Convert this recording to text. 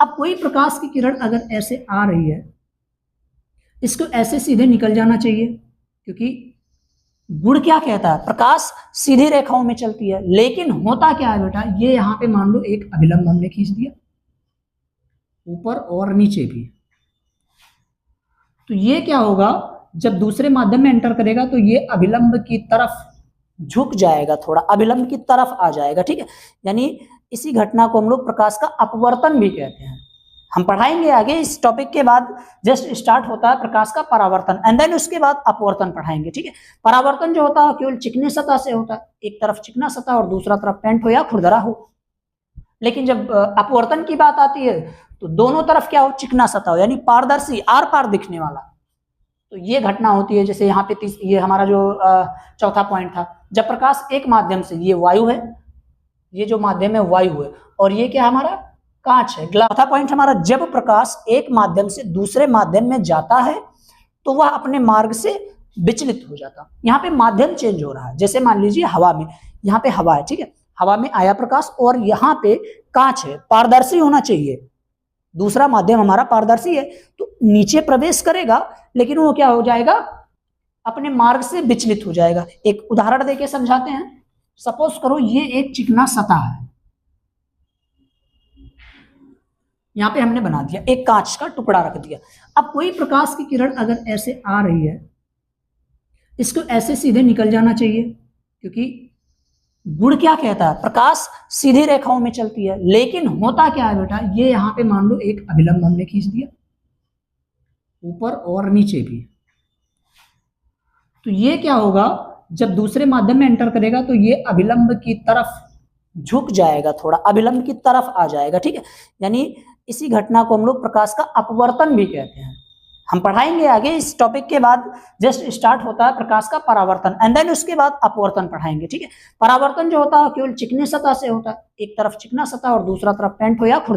अब कोई प्रकाश की किरण अगर ऐसे आ रही है, इसको ऐसे सीधे निकल जाना चाहिए, क्योंकि गुण क्या कहता है, प्रकाश सीधी रेखाओं में चलती है। लेकिन होता क्या है बेटा, ये यहां पे मान लो एक अभिलंब हमने खींच दिया, ऊपर और नीचे भी, तो ये क्या होगा, जब दूसरे माध्यम में एंटर करेगा तो ये अभिलंब की तरफ झुक जाएगा, थोड़ा अभिलंब की तरफ आ जाएगा, ठीक है। यानी इसी घटना को हम लोग प्रकाश का अपवर्तन भी कहते हैं। हम पढ़ाएंगे आगे, इस टॉपिक के बाद जस्ट स्टार्ट होता है प्रकाश का परावर्तन, एंड देन उसके बाद अपवर्तन पढ़ाएंगे, ठीक है। परावर्तन जो होता है केवल चिकनी सतह से होता है, एक तरफ चिकना सतह और दूसरा तरफ पेंट हो या खुरदरा हो। लेकिन जब अपवर्तन की बात आती है तो दोनों तरफ क्या हो, चिकना सतह हो, यानी पारदर्शी, आर पार दिखने वाला। तो ये घटना होती है। जैसे यहाँ पे ये हमारा जो चौथा पॉइंट था, जब प्रकाश एक माध्यम से, ये वायु है, ये जो माध्यम है वायु है, और ये क्या हमारा कांच है। चौथा पॉइंट हमारा, जब प्रकाश एक माध्यम से दूसरे माध्यम में जाता है तो वह अपने मार्ग से विचलित हो जाता। यहाँ पे माध्यम चेंज हो रहा है। जैसे मान लीजिए हवा में, यहाँ पे हवा है, ठीक है, हवा में आया प्रकाश और यहाँ पे कांच है, पारदर्शी होना चाहिए, दूसरा माध्यम हमारा पारदर्शी है, तो नीचे प्रवेश करेगा लेकिन वो क्या हो जाएगा, अपने मार्ग से विचलित हो जाएगा। एक उदाहरण देके समझाते हैं। सपोज करो ये एक चिकना सतह है, यहां पे हमने बना दिया, एक कांच का टुकड़ा रख दिया। अब कोई प्रकाश की किरण अगर ऐसे आ रही है, इसको ऐसे सीधे निकल जाना चाहिए, क्योंकि गुण क्या कहता है, प्रकाश सीधी रेखाओं में चलती है। लेकिन होता क्या है बेटा, ये यहां पे मान लो एक अभिलंब हमने खींच दिया, ऊपर और नीचे भी, तो ये क्या होगा, जब दूसरे माध्यम में एंटर करेगा तो ये अभिलंब की तरफ झुक जाएगा, थोड़ा अभिलंब की तरफ आ जाएगा, ठीक है। यानी इसी घटना को हम लोग प्रकाश का अपवर्तन भी कहते हैं। हम पढ़ाएंगे आगे, इस टॉपिक के बाद जस्ट स्टार्ट होता है प्रकाश का परावर्तन, एंड देन उसके बाद अपवर्तन पढ़ाएंगे, ठीक है। परावर्तन जो होता है केवल चिकनी सतह से होता है, एक तरफ चिकना सतह और दूसरा तरफ पेंट हो या खुरदरा।